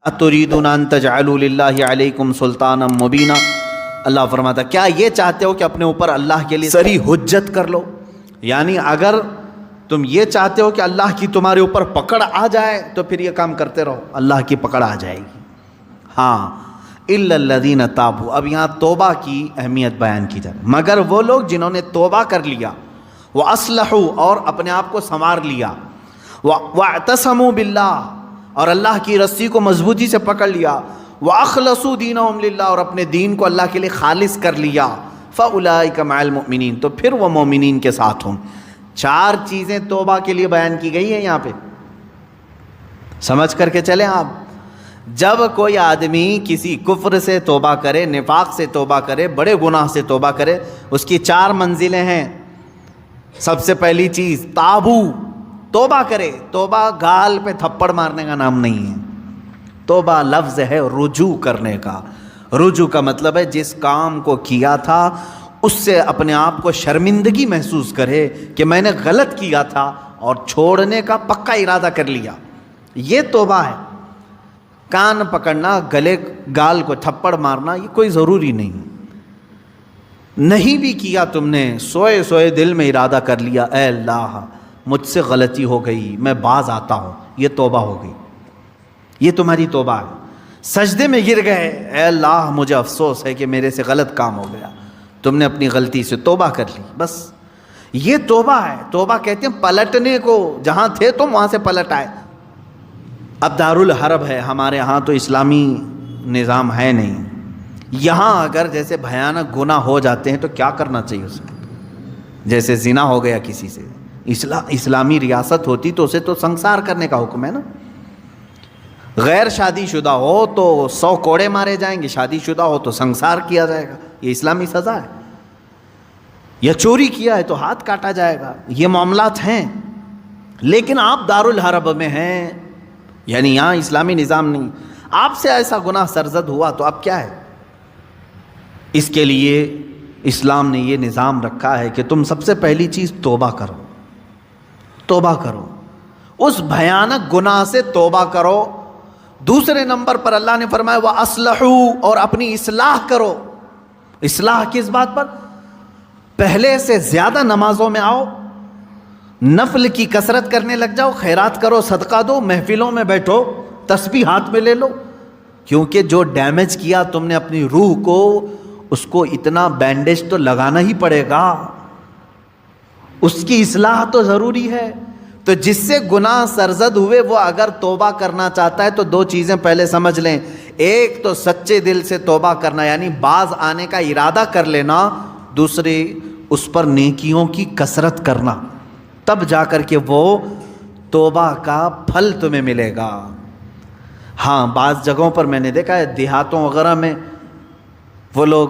اتریدون ان تجعلوا للہ علیکم سلطانا مبینا۔ اللہ فرماتا کیا یہ چاہتے ہو کہ اپنے اوپر اللہ کے لیے سری حجت کر لو؟ یعنی اگر تم یہ چاہتے ہو کہ اللہ کی تمہارے اوپر پکڑ آ جائے تو پھر یہ کام کرتے رہو، اللہ کی پکڑ آ جائے گی۔ ہاں الا الذین تابوا، اب یہاں توبہ کی اہمیت بیان کی جائے، مگر وہ لوگ جنہوں نے توبہ کر لیا، واصلحوا اور اپنے آپ کو سنوار لیا، واعتصموا باللہ اور اللہ کی رسی کو مضبوطی سے پکڑ لیا، واخلصوا دینہم للہ اور اپنے دین کو اللہ کے لیے خالص کر لیا، فاولئک مع المؤمنین تو پھر وہ مومنین کے ساتھ ہوں۔ چار چیزیں توبہ کے لیے بیان کی گئی ہیں یہاں پہ، سمجھ کر کے چلیں آپ۔ جب کوئی آدمی کسی کفر سے توبہ کرے، نفاق سے توبہ کرے، بڑے گناہ سے توبہ کرے، اس کی چار منزلیں ہیں۔ سب سے پہلی چیز تابو، توبہ کرے۔ توبہ گال پہ تھپڑ مارنے کا نام نہیں ہے، توبہ لفظ ہے رجوع کرنے کا۔ رجوع کا مطلب ہے جس کام کو کیا تھا اس سے اپنے آپ کو شرمندگی محسوس کرے کہ میں نے غلط کیا تھا اور چھوڑنے کا پکا ارادہ کر لیا، یہ توبہ ہے۔ کان پکڑنا، گلے گال کو تھپڑ مارنا یہ کوئی ضروری نہیں۔ نہیں بھی کیا تم نے، سوئے سوئے دل میں ارادہ کر لیا اے اللہ مجھ سے غلطی ہو گئی، میں باز آتا ہوں، یہ توبہ ہو گئی، یہ تمہاری توبہ ہے۔ سجدے میں گر گئے، اے اللہ مجھے افسوس ہے کہ میرے سے غلط کام ہو گیا، تم نے اپنی غلطی سے توبہ کر لی، بس یہ توبہ ہے۔ توبہ کہتے ہیں پلٹنے کو، جہاں تھے تم وہاں سے پلٹ آئے۔ اب دارالحرب ہے ہمارے ہاں تو اسلامی نظام ہے نہیں، یہاں اگر جیسے بھیانک گناہ ہو جاتے ہیں تو کیا کرنا چاہیے اسے؟ جیسے زنا ہو گیا کسی سے، اسلامی ریاست ہوتی تو اسے تو سنسار کرنے کا حکم ہے نا۔ غیر شادی شدہ ہو تو 100 کوڑے مارے جائیں گے، شادی شدہ ہو تو سنسار کیا جائے گا، یہ اسلامی سزا ہے۔ یا چوری کیا ہے تو ہاتھ کاٹا جائے گا، یہ معاملات ہیں۔ لیکن آپ دارالحرب میں ہیں، یعنی یہاں اسلامی نظام نہیں، آپ سے ایسا گناہ سرزد ہوا تو اب کیا ہے؟ اس کے لیے اسلام نے یہ نظام رکھا ہے کہ تم سب سے پہلی چیز توبہ کرو، توبہ کرو، اس بھیانک گناہ سے توبہ کرو۔ دوسرے نمبر پر اللہ نے فرمایا وَأَصْلَحُوا اور اپنی اصلاح کرو۔ اصلاح کس بات پر؟ پہلے سے زیادہ نمازوں میں آؤ، نفل کی کثرت کرنے لگ جاؤ، خیرات کرو، صدقہ دو، محفلوں میں بیٹھو، تسبیح ہاتھ میں لے لو، کیونکہ جو ڈیمیج کیا تم نے اپنی روح کو، اس کو اتنا بینڈیج تو لگانا ہی پڑے گا، اس کی اصلاح تو ضروری ہے۔ تو جس سے گناہ سرزد ہوئے وہ اگر توبہ کرنا چاہتا ہے تو دو چیزیں پہلے سمجھ لیں، ایک تو سچے دل سے توبہ کرنا یعنی باز آنے کا ارادہ کر لینا، دوسری اس پر نیکیوں کی کثرت کرنا، تب جا کر کے وہ توبہ کا پھل تمہیں ملے گا۔ ہاں بعض جگہوں پر میں نے دیکھا ہے دیہاتوں وغیرہ میں وہ لوگ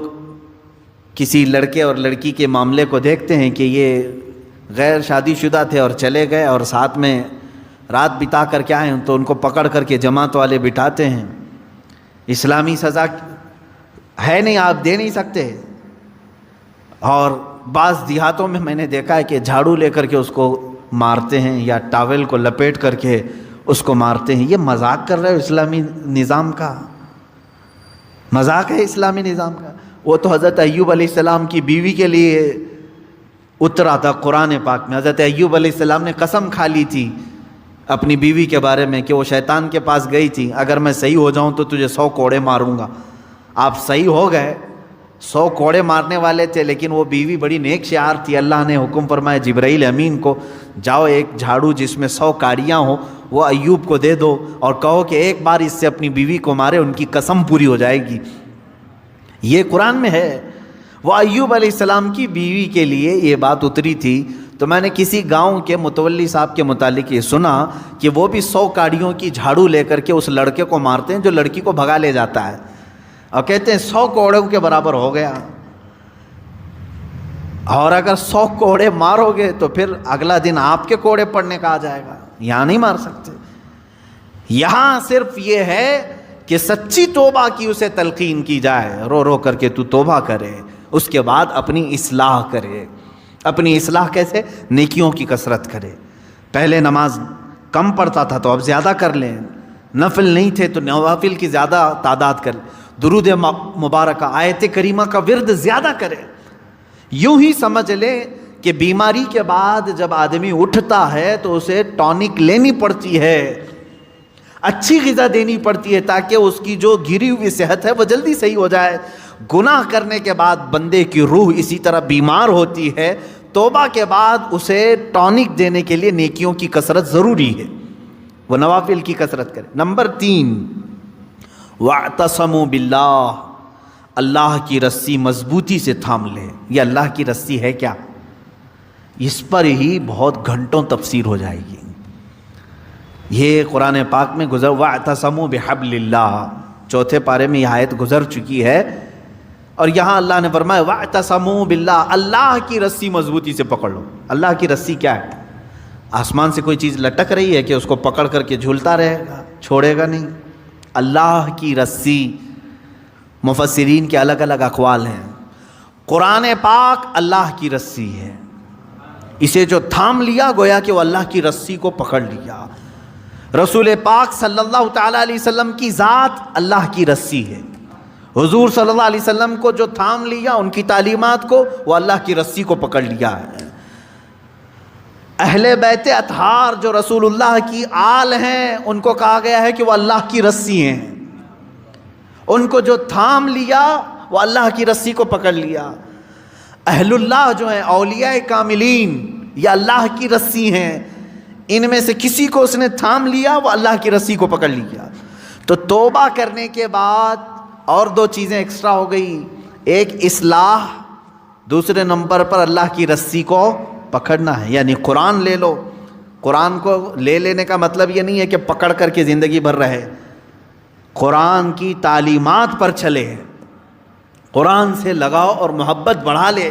کسی لڑکے اور لڑکی کے معاملے کو دیکھتے ہیں کہ یہ غیر شادی شدہ تھے اور چلے گئے اور ساتھ میں رات بتا کر کے آئے ہیں تو ان کو پکڑ کر کے جماعت والے بٹھاتے ہیں۔ اسلامی سزا ہے نہیں، آپ دے نہیں سکتے۔ اور بعض دیہاتوں میں میں نے دیکھا ہے کہ جھاڑو لے کر کے اس کو مارتے ہیں یا ٹاول کو لپیٹ کر کے اس کو مارتے ہیں۔ یہ مذاق کر رہے ہو اسلامی نظام کا؟ مذاق ہے اسلامی نظام کا؟ وہ تو حضرت ایوب علیہ السلام کی بیوی کے لیے اترا تھا قرآن پاک میں۔ حضرت ایوب علیہ السلام نے قسم کھا لی تھی اپنی بیوی کے بارے میں کہ وہ شیطان کے پاس گئی تھی، اگر میں صحیح ہو جاؤں تو تجھے 100 کوڑے ماروں گا۔ آپ صحیح ہو گئے، 100 کوڑے مارنے والے تھے، لیکن وہ بیوی بڑی نیک شعار تھی۔ اللہ نے حکم فرمایا جبرائیل امین کو، جاؤ ایک جھاڑو جس میں 100 کاڑیاں ہوں وہ ایوب کو دے دو اور کہو کہ ایک بار اس سے اپنی بیوی کو مارے، ان کی قسم پوری ہو جائے گی۔ یہ قرآن میں ہے۔ وہ ایوب علیہ السلام کی بیوی کے لیے یہ بات اتری تھی۔ تو میں نے کسی گاؤں کے متولی صاحب کے متعلق یہ سنا کہ وہ بھی 100 کاڑیوں کی جھاڑو لے کر کے اس لڑکے کو مارتے ہیں جو لڑکی کو بھگا لے جاتا ہے، اور کہتے ہیں 100 کوڑوں کے برابر ہو گیا۔ اور اگر 100 کوڑے مارو گے تو پھر اگلا دن آپ کے کوڑے پڑنے کا آ جائے گا، یہاں نہیں مار سکتے۔ یہاں صرف یہ ہے کہ سچی توبہ کی اسے تلقین کی جائے، رو رو کر کے تو توبہ کرے، اس کے بعد اپنی اصلاح کرے۔ اپنی اصلاح کیسے؟ نیکیوں کی کثرت کرے۔ پہلے نماز کم پڑھتا تھا تو اب زیادہ کر لیں، نفل نہیں تھے تو نوافل کی زیادہ تعداد کر، درود مبارکہ آیت کریمہ کا ورد زیادہ کرے۔ یوں ہی سمجھ لے کہ بیماری کے بعد جب آدمی اٹھتا ہے تو اسے ٹونک لینی پڑتی ہے، اچھی غذا دینی پڑتی ہے تاکہ اس کی جو گری ہوئی صحت ہے وہ جلدی صحیح ہو جائے۔ گناہ کرنے کے بعد بندے کی روح اسی طرح بیمار ہوتی ہے، توبہ کے بعد اسے ٹونک دینے کے لیے نیکیوں کی کثرت ضروری ہے، وہ نوافل کی کثرت کرے۔ نمبر 3، وَاعْتَصَمُوا بِاللَّهِ، اللہ کی رسی مضبوطی سے تھام لے۔ یہ اللہ کی رسی ہے کیا؟ اس پر ہی بہت گھنٹوں تفسیر ہو جائے گی۔ یہ قرآن پاک میں گزر، وَاعْتَصَمُوا بِحَبْلِ اللَّهِ، چوتھے پارے میں یہ آیت گزر چکی ہے، اور یہاں اللہ نے فرمایا وَاعْتَصَمُوا بِاللَّهِ، اللہ کی رسی مضبوطی سے پکڑ لو۔ اللہ کی رسی کیا ہے؟ آسمان سے کوئی چیز لٹک رہی ہے کہ اس کو پکڑ کر کے جھولتا رہے گا، چھوڑے گا نہیں۔ اللہ کی رسی، مفسرین کے الگ الگ اقوال ہیں۔ قرآن پاک اللہ کی رسی ہے، اسے جو تھام لیا گویا کہ وہ اللہ کی رسی کو پکڑ لیا۔ رسول پاک صلی اللہ تعالیٰ علیہ وسلم کی ذات اللہ کی رسی ہے، حضور صلی اللہ علیہ وسلم کو جو تھام لیا، ان کی تعلیمات کو، وہ اللہ کی رسی کو پکڑ لیا ہے۔ اہل بیت اطہار جو رسول اللہ کی آل ہیں، ان کو کہا گیا ہے کہ وہ اللہ کی رسی ہیں، ان کو جو تھام لیا وہ اللہ کی رسی کو پکڑ لیا۔ اہل اللہ جو ہیں، اولیاء کاملین، یہ اللہ کی رسی ہیں، ان میں سے کسی کو اس نے تھام لیا وہ اللہ کی رسی کو پکڑ لیا۔ تو توبہ کرنے کے بعد اور 2 چیزیں ایکسٹرا ہو گئی، ایک اصلاح، دوسرے نمبر پر اللہ کی رسی کو پکڑنا ہے۔ یعنی قرآن لے لو، قرآن کو لے لینے کا مطلب یہ نہیں ہے کہ پکڑ کر کے زندگی بھر رہے، قرآن کی تعلیمات پر چلے، قرآن سے لگاؤ اور محبت بڑھا لے،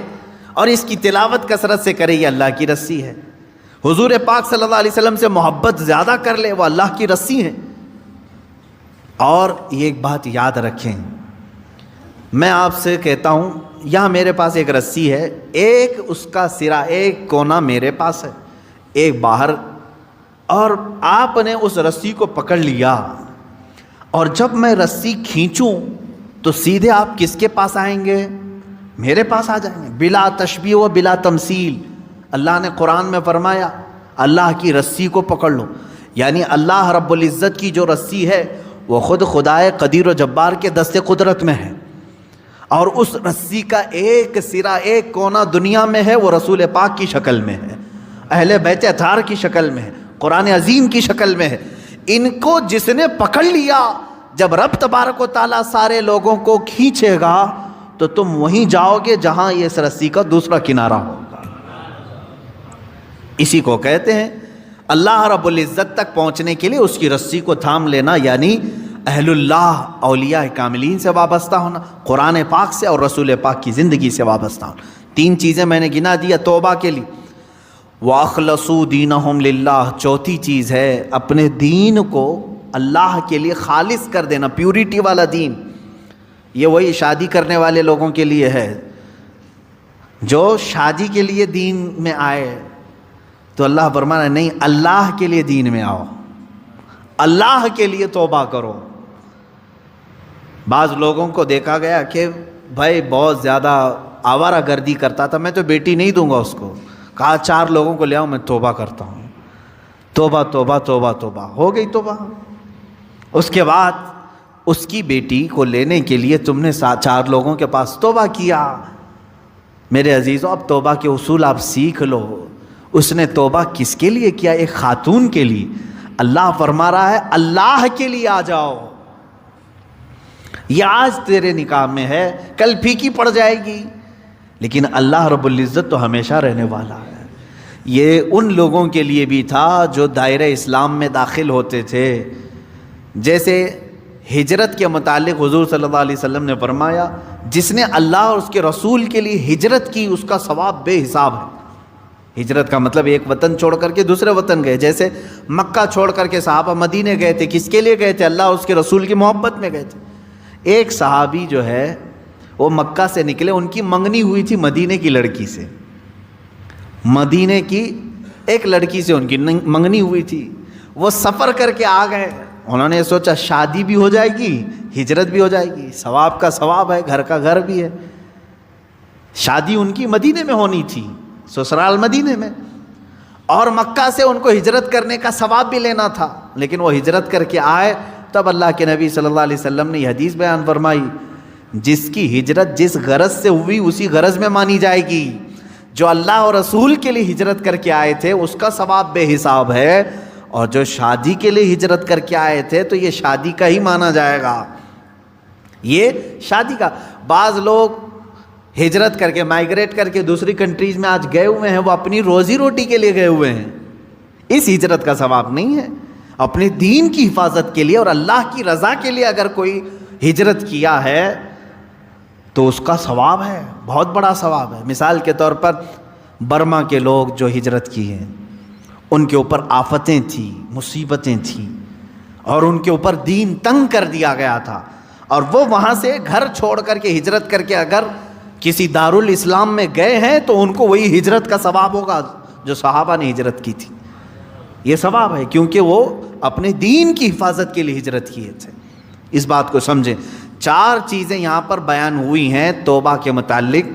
اور اس کی تلاوت کثرت سے کرے، یہ اللہ کی رسی ہے۔ حضور پاک صلی اللہ علیہ وسلم سے محبت زیادہ کر لے، وہ اللہ کی رسی ہے۔ اور یہ ایک بات یاد رکھیں، میں آپ سے کہتا ہوں، یہاں میرے پاس ایک رسی ہے، ایک اس کا سرا، ایک کونا میرے پاس ہے، ایک باہر، اور آپ نے اس رسی کو پکڑ لیا، اور جب میں رسی کھینچوں تو سیدھے آپ کس کے پاس آئیں گے؟ میرے پاس آ جائیں گے، بلا تشبیہ و بلا تمثیل۔ اللہ نے قرآن میں فرمایا اللہ کی رسی کو پکڑ لو، یعنی اللہ رب العزت کی جو رسی ہے وہ خود خدائے قدیر و جبار کے دست قدرت میں ہے، اور اس رسی کا ایک سرا، ایک کونا دنیا میں ہے، وہ رسول پاک کی شکل میں ہے، اہل بیت اطہار کی شکل میں ہے، قرآن عظیم کی شکل میں ہے۔ ان کو جس نے پکڑ لیا، جب رب تبارک و تعالیٰ سارے لوگوں کو کھینچے گا تو تم وہیں جاؤ گے جہاں یہ اس رسی کا دوسرا کنارہ ہوگا۔ اسی کو کہتے ہیں اللہ رب العزت تک پہنچنے کے لیے اس کی رسی کو تھام لینا، یعنی اہل اللہ، اولیاء کاملین سے وابستہ ہونا، قرآن پاک سے اور رسول پاک کی زندگی سے وابستہ ہونا۔ 3 چیزیں میں نے گنا دیا توبہ کے لیے۔ وَأَخْلَصُوا دِينَهُمْ لِلَّهِ، چوتھی چیز ہے اپنے دین کو اللہ کے لیے خالص کر دینا، پیورٹی والا دین۔ یہ وہی شادی کرنے والے لوگوں کے لیے ہے، جو شادی کے لیے دین میں آئے تو اللہ فرمانا نہیں، اللہ کے لیے دین میں آؤ، اللہ کے لیے توبہ کرو۔ بعض لوگوں کو دیکھا گیا کہ بھائی بہت زیادہ آوارہ گردی کرتا تھا، میں تو بیٹی نہیں دوں گا اس کو، کہا 4 لوگوں کو لے آؤ، میں توبہ کرتا ہوں۔ توبہ توبہ توبہ توبہ، ہو گئی توبہ۔ اس کے بعد اس کی بیٹی کو لینے کے لیے تم نے 4 لوگوں کے پاس توبہ کیا۔ میرے عزیزوں، اب توبہ کے اصول آپ سیکھ لو۔ اس نے توبہ کس کے لیے کیا؟ ایک خاتون کے لیے۔ اللہ فرما رہا ہے اللہ کے لیے آ جاؤ، یہ آج تیرے نکاح میں ہے، کل پھیکی پڑ جائے گی، لیکن اللہ رب العزت تو ہمیشہ رہنے والا ہے۔ یہ ان لوگوں کے لیے بھی تھا جو دائرہ اسلام میں داخل ہوتے تھے، جیسے ہجرت کے متعلق حضور صلی اللہ علیہ وسلم نے فرمایا جس نے اللہ اور اس کے رسول کے لیے ہجرت کی اس کا ثواب بے حساب ہے۔ ہجرت کا مطلب ایک وطن چھوڑ کر کے دوسرے وطن گئے، جیسے مکہ چھوڑ کر کے صحابہ مدینے گئے تھے، کس کے لیے گئے تھے؟ اللہ اور اس کے رسول کی محبت میں گئے تھے۔ ایک صحابی جو ہے وہ مکہ سے نکلے، ان کی منگنی ہوئی تھی مدینے کی لڑکی سے، مدینے کی ایک لڑکی سے ان کی منگنی ہوئی تھی، وہ سفر کر کے آ گئے، انہوں نے سوچا شادی بھی ہو جائے گی، ہجرت بھی ہو جائے گی، ثواب کا ثواب ہے، گھر کا گھر بھی ہے۔ شادی ان کی مدینے میں ہونی تھی، سسرال مدینے میں، اور مکہ سے ان کو ہجرت کرنے کا ثواب بھی لینا تھا، لیکن وہ ہجرت کر کے آئے۔ تب اللہ کے نبی صلی اللہ علیہ وسلم نے یہ حدیث بیان فرمائی، جس کی ہجرت جس غرض سے ہوئی اسی غرض میں مانی جائے گی۔ جو اللہ اور رسول کے لیے ہجرت کر کے آئے تھے اس کا ثواب بے حساب ہے، اور جو شادی کے لیے ہجرت کر کے آئے تھے تو یہ شادی کا ہی مانا جائے گا، یہ شادی کا۔ بعض لوگ ہجرت کر کے مائگریٹ کر کے دوسری کنٹریز میں آج گئے ہوئے ہیں، وہ اپنی روزی روٹی کے لیے گئے ہوئے ہیں، اس ہجرت کا ثواب نہیں ہے۔ اپنے دین کی حفاظت کے لیے اور اللہ کی رضا کے لیے اگر کوئی ہجرت کیا ہے تو اس کا ثواب ہے، بہت بڑا ثواب ہے۔ مثال کے طور پر برما کے لوگ جو ہجرت کی ہیں، ان کے اوپر آفتیں تھیں، مصیبتیں تھیں، اور ان کے اوپر دین تنگ کر دیا گیا تھا، اور وہ وہاں سے گھر چھوڑ کر کے ہجرت کر کے اگر کسی دارالاسلام میں گئے ہیں تو ان کو وہی ہجرت کا ثواب ہوگا جو صحابہ نے ہجرت کی تھی۔ یہ ثواب ہے کیونکہ وہ اپنے دین کی حفاظت کے لیے ہجرت کیے تھے۔ اس بات کو سمجھیں۔ 4 چیزیں یہاں پر بیان ہوئی ہیں توبہ کے متعلق۔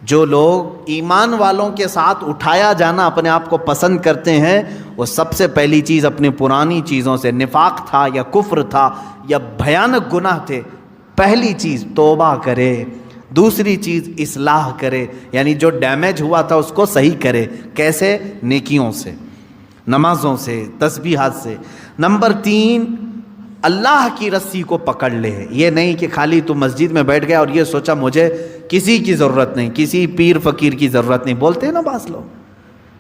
جو لوگ ایمان والوں کے ساتھ اٹھایا جانا اپنے آپ کو پسند کرتے ہیں، وہ سب سے پہلی چیز اپنی پرانی چیزوں سے، نفاق تھا یا کفر تھا یا بھیانک گناہ تھے، پہلی چیز توبہ کرے۔ دوسری چیز اصلاح کرے، یعنی جو ڈیمیج ہوا تھا اس کو صحیح کرے۔ کیسے؟ نیکیوں سے، نمازوں سے، تسبیحات سے۔ نمبر 3، اللہ کی رسی کو پکڑ لے۔ یہ نہیں کہ خالی تو مسجد میں بیٹھ گیا اور یہ سوچا مجھے کسی کی ضرورت نہیں، کسی پیر فقیر کی ضرورت نہیں۔ بولتے ہیں نا بعض لوگ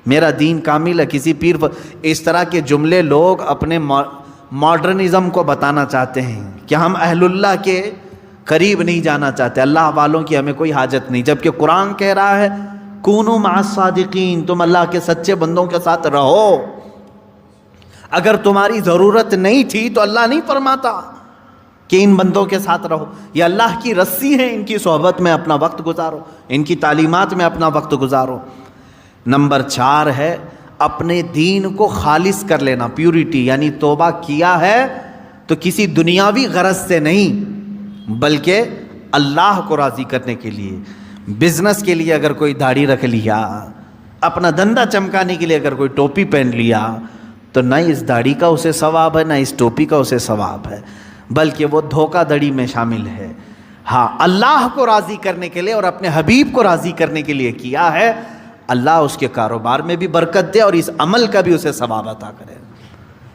میرا دین کامل ہے، کسی پیر اس طرح کے جملے لوگ اپنے ماڈرنزم کو بتانا چاہتے ہیں کہ ہم اہل اللہ کے قریب نہیں جانا چاہتے، اللہ والوں کی ہمیں کوئی حاجت نہیں، جبکہ قرآن کہہ رہا ہے کونوا مع الصادقین، تم اللہ کے سچے بندوں کے ساتھ رہو۔ اگر تمہاری ضرورت نہیں تھی تو اللہ نہیں فرماتا کہ ان بندوں کے ساتھ رہو، یہ اللہ کی رسی ہے، ان کی صحبت میں اپنا وقت گزارو، ان کی تعلیمات میں اپنا وقت گزارو۔ نمبر 4 ہے اپنے دین کو خالص کر لینا، پیورٹی، یعنی توبہ کیا ہے تو کسی دنیاوی غرض سے نہیں بلکہ اللہ کو راضی کرنے کے لیے۔ بزنس کے لیے اگر کوئی داڑھی رکھ لیا، اپنا دھندا چمکانے کے لیے اگر کوئی ٹوپی پہن لیا تو نہ اس داڑھی کا اسے ثواب ہے، نہ اس ٹوپی کا اسے ثواب ہے، بلکہ وہ دھوکہ دڑی میں شامل ہے۔ ہاں، اللہ کو راضی کرنے کے لیے اور اپنے حبیب کو راضی کرنے کے لیے کیا ہے، اللہ اس کے کاروبار میں بھی برکت دے اور اس عمل کا بھی اسے ثواب عطا کرے۔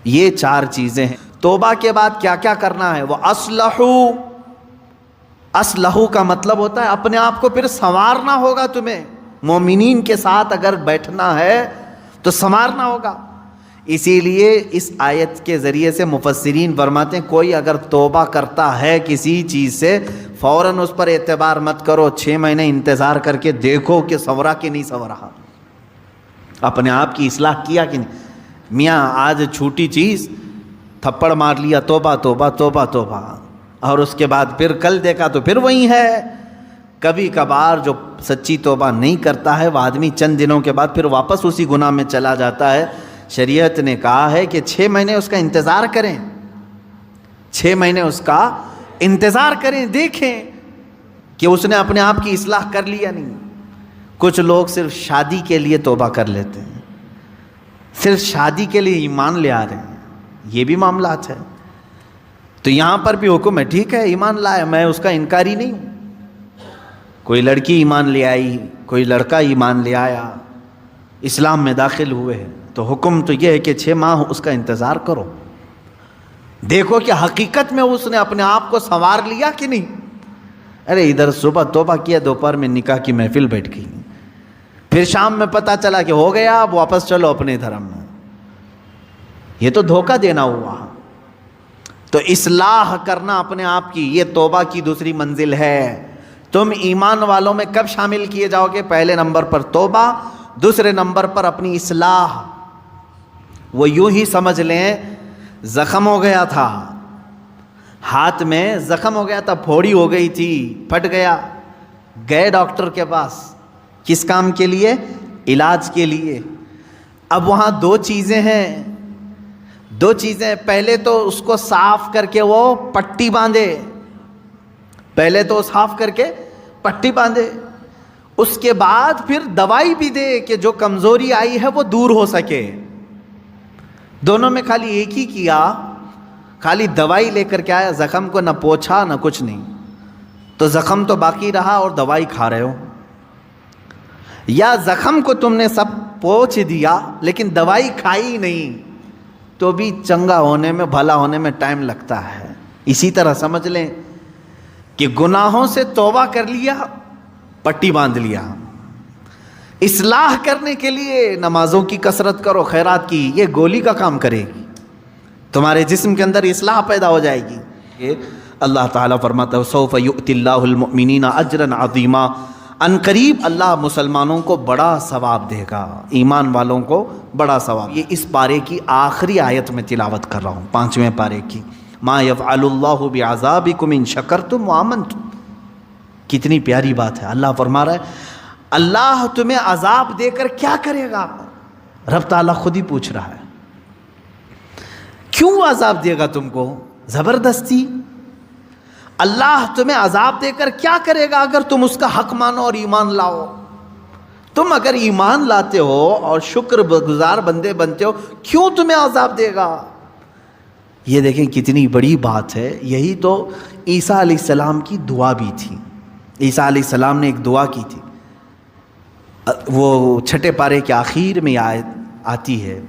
یہ 4 چیزیں ہیں۔ توبہ کے بعد کیا کیا کرنا ہے؟ وہ اصلحو کا مطلب ہوتا ہے اپنے آپ کو پھر سنوارنا ہوگا۔ تمہیں مومنین کے ساتھ اگر بیٹھنا ہے تو سنوارنا ہوگا۔ اسی لیے اس آیت کے ذریعے سے مفسرین فرماتے ہیں کوئی اگر توبہ کرتا ہے کسی چیز سے، فوراً اس پر اعتبار مت کرو، 6 مہینے انتظار کر کے دیکھو کہ سنورا کہ نہیں سنورا، اپنے آپ کی اصلاح کیا کہ نہیں۔ میاں آج چھوٹی چیز تھپڑ مار لیا، توبہ توبہ توبہ توبہ، اور اس کے بعد پھر کل دیکھا تو پھر وہی ہے۔ کبھی کبھار جو سچی توبہ نہیں کرتا ہے وہ آدمی چند دنوں کے بعد پھر واپس اسی گناہ میں چلا جاتا ہے۔ شریعت نے کہا ہے کہ 6 مہینے اس کا انتظار کریں، 6 مہینے اس کا انتظار کریں، دیکھیں کہ اس نے اپنے آپ کی اصلاح کر لی یا نہیں۔ کچھ لوگ صرف شادی کے لیے توبہ کر لیتے ہیں، صرف شادی کے لیے ایمان لے آ رہے ہیں، یہ بھی معاملات ہے۔ تو یہاں پر بھی حکم ہے، ٹھیک ہے ایمان لائے، میں اس کا انکاری نہیں ہوں۔ کوئی لڑکی ایمان لے آئی، کوئی لڑکا ایمان لے آیا، اسلام میں داخل ہوئے ہیں، تو حکم تو یہ ہے کہ 6 ماہ اس کا انتظار کرو، دیکھو کہ حقیقت میں اس نے اپنے آپ کو سنوار لیا کہ نہیں۔ ارے ادھر صبح توبہ کیا، دوپہر میں نکاح کی محفل بیٹھ گئی، پھر شام میں پتہ چلا کہ ہو گیا، اب واپس چلو اپنے دھرم میں، یہ تو دھوکہ دینا ہوا۔ تو اصلاح کرنا اپنے آپ کی، یہ توبہ کی دوسری منزل ہے۔ تم ایمان والوں میں کب شامل کیے جاؤ گے؟ پہلے نمبر پر توبہ، دوسرے نمبر پر اپنی اصلاح۔ وہ یوں ہی سمجھ لیں زخم ہو گیا تھا، ہاتھ میں زخم ہو گیا تھا، پھوڑی ہو گئی تھی، پھٹ گیا، گئے ڈاکٹر کے پاس، کس کام کے لیے؟ علاج کے لیے۔ اب وہاں 2 چیزیں ہیں، دو چیزیں، پہلے تو اس کو صاف کر کے وہ پٹی باندھے، پہلے تو صاف کر کے پٹی باندھے، اس کے بعد پھر دوائی بھی دے کہ جو کمزوری آئی ہے وہ دور ہو سکے۔ دونوں میں خالی ایک ہی کیا، خالی دوائی لے کر کے آیا، زخم کو نہ پوچھا نہ کچھ نہیں، تو زخم تو باقی رہا اور دوائی کھا رہے ہو، یا زخم کو تم نے سب پوچھ دیا لیکن دوائی کھائی نہیں، تو بھی چنگا ہونے میں، بھلا ہونے میں ٹائم لگتا ہے۔ اسی طرح سمجھ لیں کہ گناہوں سے توبہ کر لیا، پٹی باندھ لیا، اصلاح کرنے کے لیے نمازوں کی کثرت کرو، خیرات کی، یہ گولی کا کام کرے گی، تمہارے جسم کے اندر اصلاح پیدا ہو جائے گی۔ یہ اللہ تعالیٰ فرماتا ہے سوف یؤتی اللہ المؤمنین اجرا عظیما، ان قریب اللہ مسلمانوں کو بڑا ثواب دے گا، ایمان والوں کو بڑا ثواب۔ یہ اس پارے کی آخری آیت میں تلاوت کر رہا ہوں، 5ویں پارے کی، ما یفعل اللہ بعذابکم ان شکرتم وآمنتم۔ کتنی پیاری بات ہے، اللہ فرما رہا ہے اللہ تمہیں عذاب دے کر کیا کرے گا؟ رب تعالیٰ خود ہی پوچھ رہا ہے کیوں عذاب دے گا تم کو؟ زبردستی اللہ تمہیں عذاب دے کر کیا کرے گا اگر تم اس کا حق مانو اور ایمان لاؤ؟ تم اگر ایمان لاتے ہو اور شکر گزار بندے بنتے ہو، کیوں تمہیں عذاب دے گا؟ یہ دیکھیں کتنی بڑی بات ہے۔ یہی تو عیسیٰ علیہ السلام کی دعا بھی تھی۔ عیسیٰ علیہ السلام نے ایک دعا کی تھی، وہ 6 پارے کے آخر میں آتی ہے،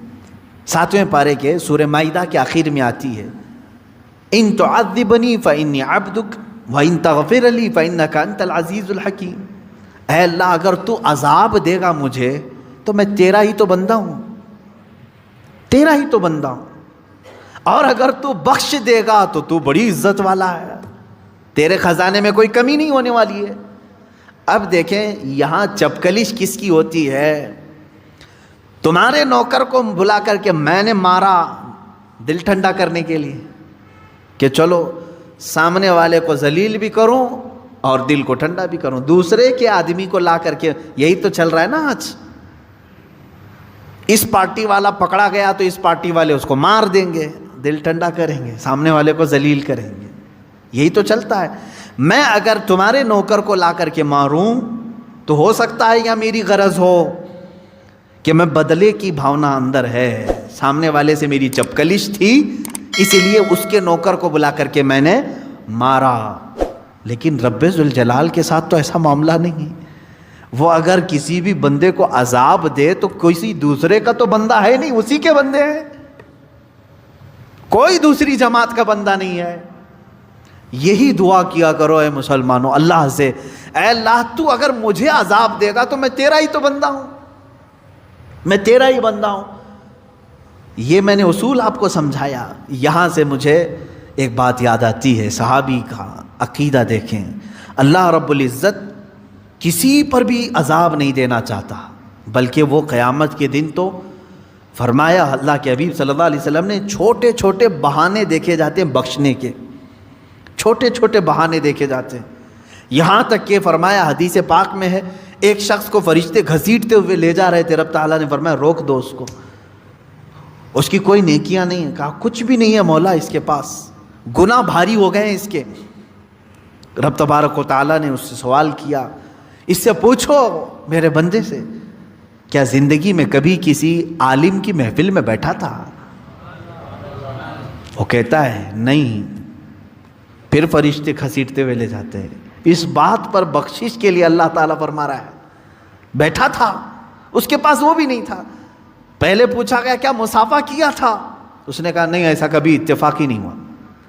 7ویں پارے کے سورہ مائدہ کے آخر میں آتی ہے، ان تعذبنی فانی عبدک وان تغفر لی فانک انت العزیز الحکیم۔ اے اللہ اگر تو عذاب دے گا مجھے تو میں تیرا ہی تو بندہ ہوں، تیرا ہی تو بندہ ہوں، اور اگر تو بخش دے گا تو تو بڑی عزت والا ہے، تیرے خزانے میں کوئی کمی نہیں ہونے والی ہے۔ اب دیکھیں یہاں چپکلش کس کی ہوتی ہے؟ تمہارے نوکر کو بلا کر کے میں نے مارا دل ٹھنڈا کرنے کے لیے کہ چلو سامنے والے کو ذلیل بھی کروں اور دل کو ٹھنڈا بھی کروں، دوسرے کے آدمی کو لا کر کے، یہی تو چل رہا ہے نا آج، اس پارٹی والا پکڑا گیا تو اس پارٹی والے اس کو مار دیں گے، دل ٹھنڈا کریں گے، سامنے والے کو ذلیل کریں گے، یہی تو چلتا ہے۔ میں اگر تمہارے نوکر کو لا کر کے ماروں تو ہو سکتا ہے یا میری غرض ہو کہ میں بدلے کی بھاونا اندر ہے، سامنے والے سے میری چپکلش تھی اسی لیے اس کے نوکر کو بلا کر کے میں نے مارا، لیکن رب ذوالجلال کے ساتھ تو ایسا معاملہ نہیں۔ وہ اگر کسی بھی بندے کو عذاب دے تو کسی دوسرے کا تو بندہ ہے نہیں، اسی کے بندے ہیں، کوئی دوسری جماعت کا بندہ نہیں ہے۔ یہی دعا کیا کرو اے مسلمانوں اللہ سے، اے اللہ تو اگر مجھے عذاب دے گا تو میں تیرا ہی تو بندہ ہوں، میں تیرا ہی بندہ ہوں۔ یہ میں نے اصول آپ کو سمجھایا۔ یہاں سے مجھے ایک بات یاد آتی ہے، صحابی کا عقیدہ دیکھیں، اللہ رب العزت کسی پر بھی عذاب نہیں دینا چاہتا، بلکہ وہ قیامت کے دن تو فرمایا اللہ کے حبیب صلی اللہ علیہ وسلم نے چھوٹے چھوٹے بہانے دیکھے جاتے ہیں بخشنے کے، چھوٹے چھوٹے بہانے دیکھے جاتے ہیں، یہاں تک کہ فرمایا حدیث پاک میں ہے ایک شخص کو فرشتے گھسیٹتے ہوئے لے جا رہے تھے، رب تعالیٰ نے فرمایا روک دو اس کو، اس کی کوئی نیکیاں نہیں ہیں، کہا کچھ بھی نہیں ہے مولا اس کے پاس، گناہ بھاری ہو گئے ہیں اس کے۔ رب تبارک و تعالیٰ نے اس سے سوال کیا، اس سے پوچھو میرے بندے سے کیا زندگی میں کبھی کسی عالم کی محفل میں بیٹھا تھا؟ وہ کہتا ہے نہیں، پھر فرشتے گھسیٹتے ہوئے لے جاتے ہیں۔ اس بات پر بخشش کے لیے اللہ تعالیٰ فرما رہا ہے بیٹھا تھا، اس کے پاس وہ بھی نہیں تھا۔ پہلے پوچھا گیا کیا مصافحہ کیا تھا؟ اس نے کہا نہیں ایسا کبھی اتفاق ہی نہیں ہوا۔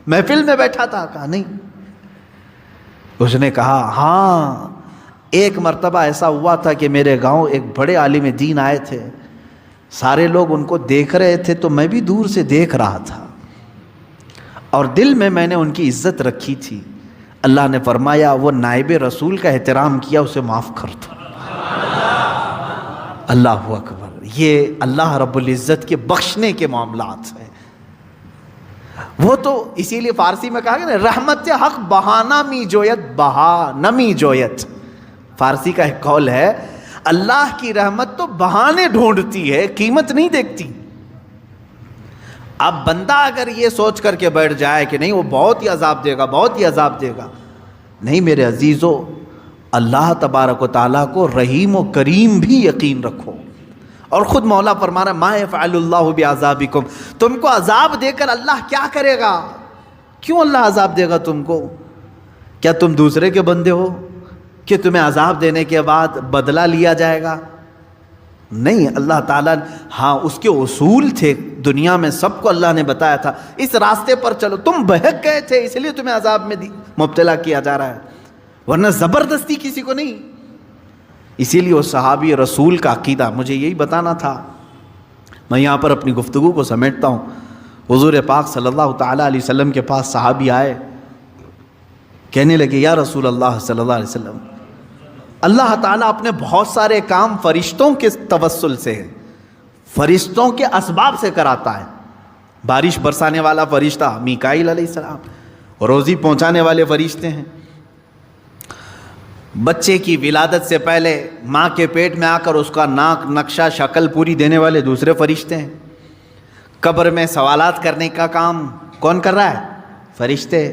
محفل میں بیٹھا تھا؟ کہا نہیں۔ اس نے کہا ہاں ایک مرتبہ ایسا ہوا تھا کہ میرے گاؤں ایک بڑے عالم دین آئے تھے، سارے لوگ ان کو دیکھ رہے تھے تو میں بھی دور سے دیکھ رہا تھا اور دل میں نے ان کی عزت رکھی تھی۔ اللہ نے فرمایا وہ نائب رسول کا احترام کیا، اسے معاف کر دو۔ اللہ اکبر۔ یہ اللہ رب العزت کے بخشنے کے معاملات ہیں۔ وہ تو اسی لیے فارسی میں کہا گیا نا رحمت حق بہانہ می جویت بہا نمی جویت، فارسی کا ایک قول ہے اللہ کی رحمت تو بہانے ڈھونڈتی ہے، قیمت نہیں دیکھتی۔ اب بندہ اگر یہ سوچ کر کے بیٹھ جائے کہ نہیں وہ بہت ہی عذاب دے گا، بہت ہی عذاب دے گا، نہیں میرے عزیزو، اللہ تبارک و تعالیٰ کو رحیم و کریم بھی یقین رکھو. اور خود مولا فرما رہا ہے ما یفعل اللہ بعذابکم، تم کو عذاب دے کر اللہ کیا کرے گا؟ کیوں اللہ عذاب دے گا تم کو؟ کیا تم دوسرے کے بندے ہو کہ تمہیں عذاب دینے کے بعد بدلہ لیا جائے گا؟ نہیں، اللہ تعالیٰ ہاں اس کے اصول تھے دنیا میں، سب کو اللہ نے بتایا تھا اس راستے پر چلو، تم بہک گئے تھے اس لیے تمہیں عذاب میں مبتلا کیا جا رہا ہے، ورنہ زبردستی کسی کو نہیں. اسی لیے وہ صحابی رسول کا عقیدہ مجھے یہی بتانا تھا. میں یہاں پر اپنی گفتگو کو سمیٹتا ہوں. حضور پاک صلی اللہ تعالیٰ علیہ وسلم کے پاس صحابی آئے، کہنے لگے یا رسول اللہ صلی اللہ علیہ وسلم، اللہ تعالیٰ اپنے بہت سارے کام فرشتوں کے توسل سے، فرشتوں کے اسباب سے کراتا ہے. بارش برسانے والا فرشتہ میکائیل علیہ السلام، روزی پہنچانے والے فرشتے ہیں، بچے کی ولادت سے پہلے ماں کے پیٹ میں آ کر اس کا ناک نقشہ شکل پوری دینے والے دوسرے فرشتے ہیں، قبر میں سوالات کرنے کا کام کون کر رہا ہے؟ فرشتے.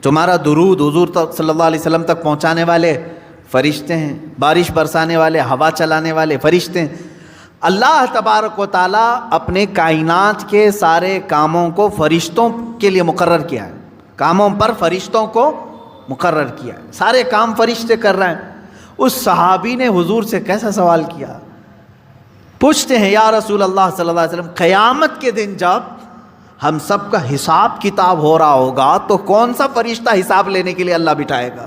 تمہارا درود حضور صلی اللہ علیہ وسلم تک پہنچانے والے فرشتے ہیں، بارش برسانے والے، ہوا چلانے والے فرشتے ہیں. اللہ تبارک و تعالیٰ اپنے کائنات کے سارے کاموں کو فرشتوں کے لیے مقرر کیا ہے، کاموں پر فرشتوں کو مقرر کیا ہے، سارے کام فرشتے کر رہے ہیں. اس صحابی نے حضور سے کیسا سوال کیا؟ پوچھتے ہیں یا رسول اللہ صلی اللہ علیہ وسلم، قیامت کے دن جب ہم سب کا حساب کتاب ہو رہا ہوگا تو کون سا فرشتہ حساب لینے کے لیے اللہ بٹھائے گا؟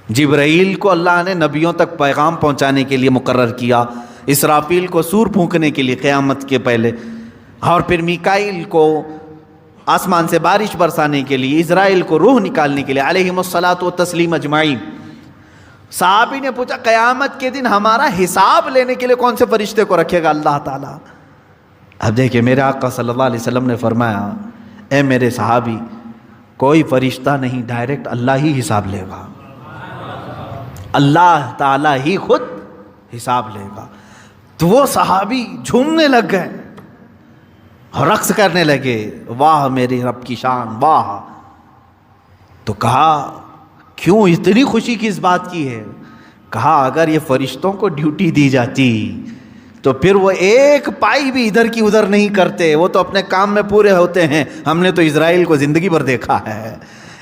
جبرائیل کو اللہ نے نبیوں تک پیغام پہنچانے کے لیے مقرر کیا، اسرافیل کو سور پھونکنے کے لیے قیامت کے پہلے، اور پھر میکائیل کو آسمان سے بارش برسانے کے لیے، اسرائیل کو روح نکالنے کے لیے، علیہم الصلاۃ والتسلیم اجمعین. صحابی نے پوچھا قیامت کے دن ہمارا حساب لینے کے لیے کون سے فرشتے کو رکھے گا اللہ تعالیٰ؟ اب دیکھیں میرے آقا صلی اللہ علیہ وسلم نے فرمایا اے میرے صحابی، کوئی فرشتہ نہیں، ڈائریکٹ اللہ ہی حساب لے گا، اللہ تعالیٰ ہی خود حساب لے گا. تو وہ صحابی جھومنے لگ گئے اور رقص کرنے لگے، واہ میرے رب کی شان، واہ. تو کہا کیوں اتنی خوشی کس بات کی ہے؟ کہا اگر یہ فرشتوں کو ڈیوٹی دی جاتی تو پھر وہ ایک پائی بھی ادھر کی ادھر نہیں کرتے، وہ تو اپنے کام میں پورے ہوتے ہیں. ہم نے تو اسرائیل کو زندگی بھر دیکھا ہے،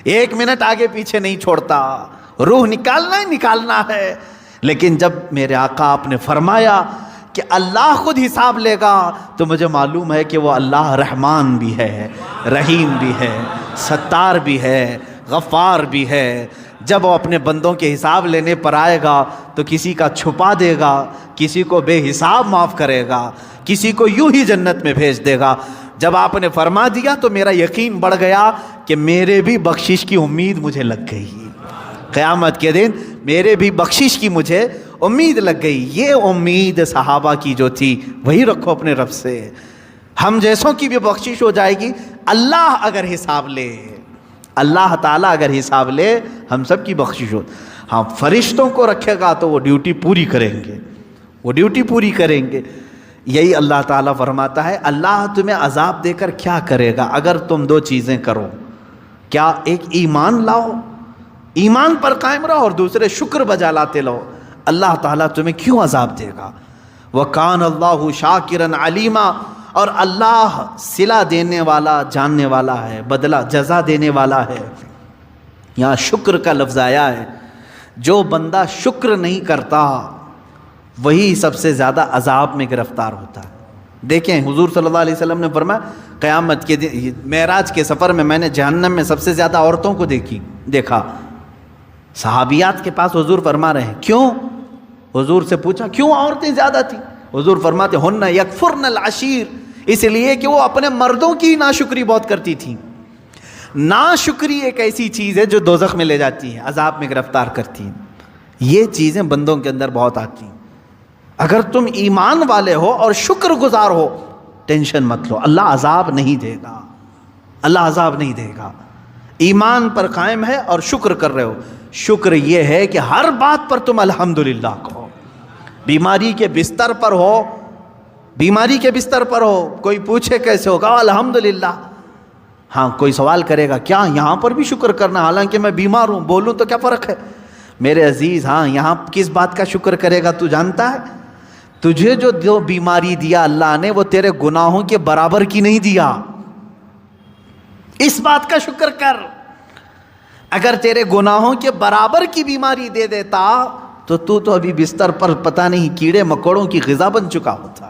ایک منٹ آگے پیچھے نہیں چھوڑتا، روح نکالنا ہی نکالنا ہے. لیکن جب میرے آقا آپ نے فرمایا کہ اللہ خود حساب لے گا تو مجھے معلوم ہے کہ وہ اللہ رحمان بھی ہے، رحیم بھی ہے، ستار بھی ہے، غفار بھی ہے. جب وہ اپنے بندوں کے حساب لینے پر آئے گا تو کسی کا چھپا دے گا، کسی کو بے حساب معاف کرے گا، کسی کو یوں ہی جنت میں بھیج دے گا. جب آپ نے فرما دیا تو میرا یقین بڑھ گیا کہ میرے بھی بخشش کی امید مجھے لگ گئی، قیامت کے دن میرے بھی بخشش کی مجھے امید لگ گئی. یہ امید صحابہ کی جو تھی وہی رکھو اپنے رب سے. ہم جیسوں کی بھی بخشش ہو جائے گی، اللہ اگر حساب لے، اللہ تعالیٰ اگر حساب لے ہم سب کی بخشش ہو. ہاں فرشتوں کو رکھے گا تو وہ ڈیوٹی پوری کریں گے، وہ ڈیوٹی پوری کریں گے. یہی اللہ تعالیٰ فرماتا ہے اللہ تمہیں عذاب دے کر کیا کرے گا اگر تم دو چیزیں کرو. کیا؟ ایک ایمان لاؤ، ایمان پر قائم رہو، اور دوسرے شکر بجا لاتے لو. اللہ تعالیٰ تمہیں کیوں عذاب دے گا؟ وَكَانَ اللَّهُ شَاكِرًا عَلِيمًا، اور اللہ صلہ دینے والا، جاننے والا ہے، بدلہ جزا دینے والا ہے. یہاں شکر کا لفظ آیا ہے. جو بندہ شکر نہیں کرتا وہی سب سے زیادہ عذاب میں گرفتار ہوتا ہے. دیکھیں حضور صلی اللہ علیہ وسلم نے فرمایا قیامت کے دن معراج کے سفر میں میں نے جہنم میں سب سے زیادہ عورتوں کو دیکھا. صحابیات کے پاس حضور فرما رہے ہیں کیوں؟ حضور سے پوچھا کیوں عورتیں زیادہ تھیں؟ حضور فرماتے ہن یکفرن العشیر، اس لیے کہ وہ اپنے مردوں کی ناشکری بہت کرتی تھیں. ناشکری ایک ایسی چیز ہے جو دوزخ میں لے جاتی ہے، عذاب میں گرفتار کرتی ہے. یہ چیزیں بندوں کے اندر بہت آتی ہیں. اگر تم ایمان والے ہو اور شکر گزار ہو ٹینشن مت لو، اللہ عذاب نہیں دے گا، اللہ عذاب نہیں دے گا. ایمان پر قائم ہے اور شکر کر رہے ہو. شکر یہ ہے کہ ہر بات پر تم الحمدللہ کہو. بیماری کے بستر پر ہو بیماری کے بستر پر ہو، کوئی پوچھے کیسے ہو، کہا الحمدللہ۔ ہاں کوئی سوال کرے گا کیا یہاں پر بھی شکر کرنا، حالانکہ میں بیمار ہوں، بولوں تو کیا فرق ہے؟ میرے عزیز ہاں یہاں کس بات کا شکر کرے گا تو جانتا ہے؟ تجھے جو بیماری دیا اللہ نے وہ تیرے گناہوں کے برابر کی نہیں دیا، اس بات کا شکر کر۔ اگر تیرے گناہوں کے برابر کی بیماری دے دیتا تو ابھی بستر پر پتہ نہیں کیڑے مکوڑوں کی غذا بن چکا ہوتا۔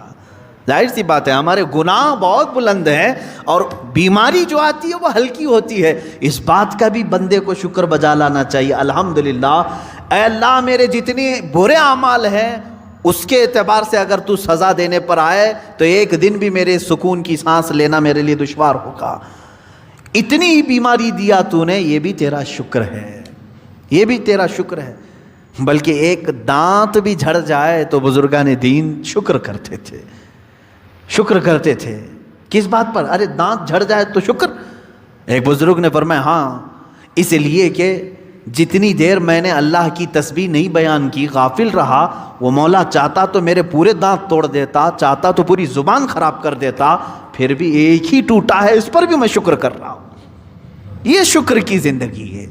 ظاہر سی بات ہے ہمارے گناہ بہت بلند ہیں اور بیماری جو آتی ہے وہ ہلکی ہوتی ہے، اس بات کا بھی بندے کو شکر بجا لانا چاہیے۔ الحمدللہ اے اللہ میرے جتنے برے اعمال ہیں اس کے اعتبار سے اگر تو سزا دینے پر آئے تو ایک دن بھی میرے سکون کی سانس لینا میرے لیے دشوار ہوگا۔ اتنی ہی بیماری دیا تو نے، یہ بھی تیرا شکر ہے، یہ بھی تیرا شکر ہے۔ بلکہ ایک دانت بھی جھڑ جائے تو بزرگان دین شکر کرتے تھے، شکر کرتے تھے۔ کس بات پر؟ ارے دانت جھڑ جائے تو شکر۔ ایک بزرگ نے فرمایا ہاں اس لیے کہ جتنی دیر میں نے اللہ کی تسبیح نہیں بیان کی، غافل رہا، وہ مولا چاہتا تو میرے پورے دانت توڑ دیتا، چاہتا تو پوری زبان خراب کر دیتا، پھر بھی ایک ہی ٹوٹا ہے، اس پر بھی میں شکر کر رہا ہوں۔ یہ شکر کی زندگی ہے۔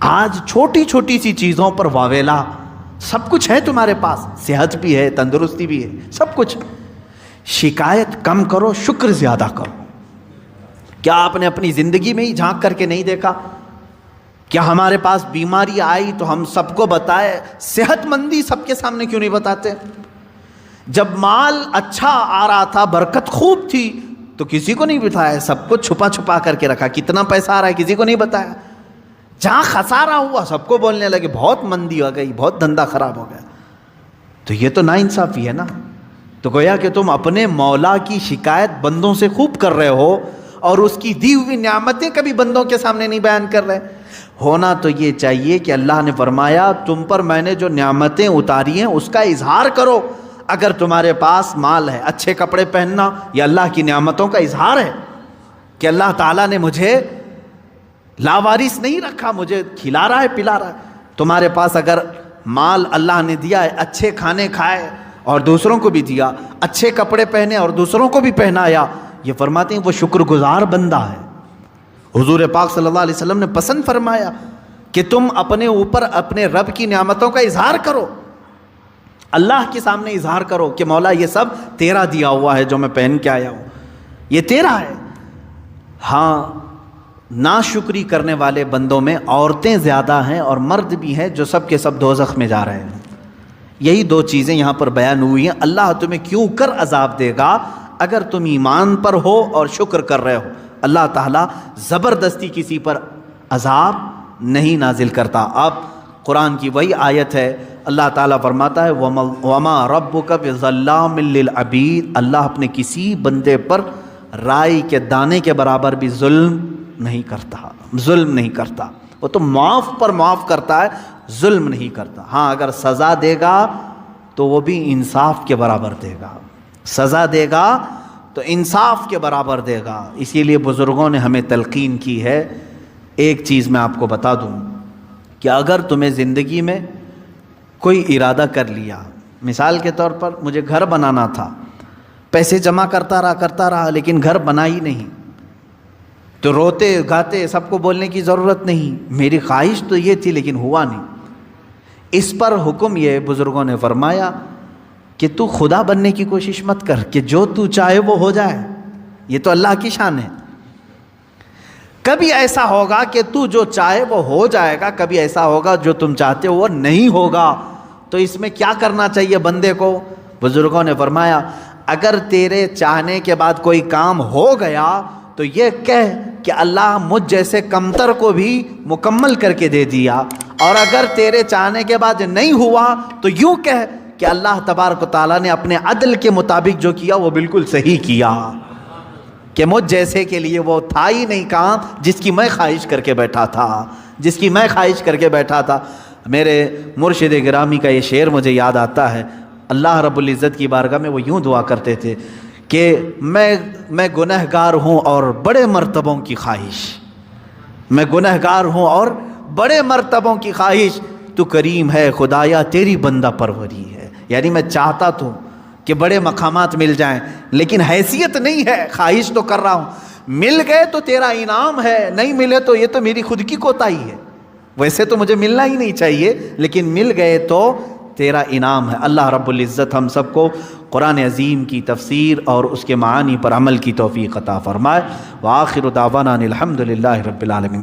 آج چھوٹی چھوٹی سی چیزوں پر واویلا، سب کچھ ہے تمہارے پاس، صحت بھی ہے، تندرستی بھی ہے، سب کچھ۔ شکایت کم کرو، شکر زیادہ کرو۔ کیا آپ نے اپنی زندگی میں ہی جھانک کر کے نہیں دیکھا؟ کیا ہمارے پاس بیماری آئی تو ہم سب کو بتائے؟ صحت مندی سب کے سامنے کیوں نہیں بتاتے؟ جب مال اچھا آ رہا تھا، برکت خوب تھی تو کسی کو نہیں بتایا، سب کو چھپا چھپا کر کے رکھا۔ کتنا پیسہ آ رہا ہے کسی کو نہیں بتایا۔ جہاں خسارہ ہوا سب کو بولنے لگے بہت مندی ہو گئی، بہت دھندا خراب ہو گیا۔ تو یہ تو ناانصافی ہے نا۔ تو گویا کہ تم اپنے مولا کی شکایت بندوں سے خوب کر رہے ہو اور اس کی دی ہوئی نعمتیں کبھی بندوں کے سامنے نہیں بیان کر رہے۔ ہونا تو یہ چاہیے کہ اللہ نے فرمایا تم پر میں نے جو نعمتیں اتاری ہیں اس کا اظہار کرو۔ اگر تمہارے پاس مال ہے، اچھے کپڑے پہننا یہ اللہ کی نعمتوں کا اظہار ہے کہ اللہ تعالیٰ نے مجھے لاوارث نہیں رکھا، مجھے کھلا رہا ہے، پلا رہا ہے۔ تمہارے پاس اگر مال اللہ نے دیا ہے، اچھے کھانے کھائے اور دوسروں کو بھی دیا، اچھے کپڑے پہنے اور دوسروں کو بھی پہنایا، یہ فرماتے ہیں وہ شکر گزار بندہ ہے۔ حضور پاک صلی اللہ علیہ وسلم نے پسند فرمایا کہ تم اپنے اوپر اپنے رب کی نعمتوں کا اظہار کرو، اللہ کے سامنے اظہار کرو کہ مولا یہ سب تیرا دیا ہوا ہے، جو میں پہن کے آیا ہوں یہ تیرا ہے۔ ہاں ناشکری کرنے والے بندوں میں عورتیں زیادہ ہیں اور مرد بھی ہیں جو سب کے سب دوزخ میں جا رہے ہیں۔ یہی دو چیزیں یہاں پر بیان ہوئی ہیں۔ اللہ تمہیں کیوں کر عذاب دے گا اگر تم ایمان پر ہو اور شکر کر رہے ہو۔ اللہ تعالیٰ زبردستی کسی پر عذاب نہیں نازل کرتا۔ اب قرآن کی وہی آیت ہے، اللہ تعالیٰ فرماتا ہے وَمَا رَبُّكَ بِظَلَّامٍ لِّلْعَبِيدِ، اللہ اپنے کسی بندے پر رائی کے دانے کے برابر بھی ظلم نہیں کرتا، ظلم نہیں کرتا۔ وہ تو معاف پر معاف کرتا ہے، ظلم نہیں کرتا۔ ہاں اگر سزا دے گا تو وہ بھی انصاف کے برابر دے گا، سزا دے گا تو انصاف کے برابر دے گا۔ اسی لیے بزرگوں نے ہمیں تلقین کی ہے۔ ایک چیز میں آپ کو بتا دوں کہ اگر تمہیں زندگی میں کوئی ارادہ کر لیا، مثال کے طور پر مجھے گھر بنانا تھا، پیسے جمع کرتا رہا لیکن گھر بنا ہی نہیں، تو روتے گاتے سب کو بولنے کی ضرورت نہیں، میری خواہش تو یہ تھی لیکن ہوا نہیں۔ اس پر حکم یہ بزرگوں نے فرمایا کہ تو خدا بننے کی کوشش مت کر کہ جو تو چاہے وہ ہو جائے، یہ تو اللہ کی شان ہے۔ کبھی ایسا ہوگا کہ تو جو چاہے وہ ہو جائے گا، کبھی ایسا ہوگا جو تم چاہتے ہو وہ نہیں ہوگا۔ تو اس میں کیا کرنا چاہیے بندے کو؟ بزرگوں نے فرمایا اگر تیرے چاہنے کے بعد کوئی کام ہو گیا تو یہ کہہ کہ اللہ مجھ جیسے کمتر کو بھی مکمل کر کے دے دیا، اور اگر تیرے چاہنے کے بعد نہیں ہوا تو یوں کہہ کہ اللہ تبارک و تعالیٰ نے اپنے عدل کے مطابق جو کیا وہ بالکل صحیح کیا، کہ مجھ جیسے کے لیے وہ تھا ہی نہیں کام جس کی میں خواہش کر کے بیٹھا تھا، جس کی میں خواہش کر کے بیٹھا تھا۔ میرے مرشد گرامی کا یہ شعر مجھے یاد آتا ہے، اللہ رب العزت کی بارگاہ میں وہ یوں دعا کرتے تھے کہ میں گنہگار ہوں اور بڑے مرتبوں کی خواہش، میں گنہگار ہوں اور بڑے مرتبوں کی خواہش، تو کریم ہے خدایا تیری بندہ پروری ہے۔ یعنی میں چاہتا تو کہ بڑے مقامات مل جائیں، لیکن حیثیت نہیں ہے، خواہش تو کر رہا ہوں، مل گئے تو تیرا انعام ہے، نہیں ملے تو یہ تو میری خود کی کوتاہی ہے، ویسے تو مجھے ملنا ہی نہیں چاہیے، لیکن مل گئے تو تیرا انعام ہے۔ اللہ رب العزت ہم سب کو قرآن عظیم کی تفسیر اور اس کے معانی پر عمل کی توفیق عطا فرمائے۔ وآخر دعوانا الحمد للہ رب العالمین۔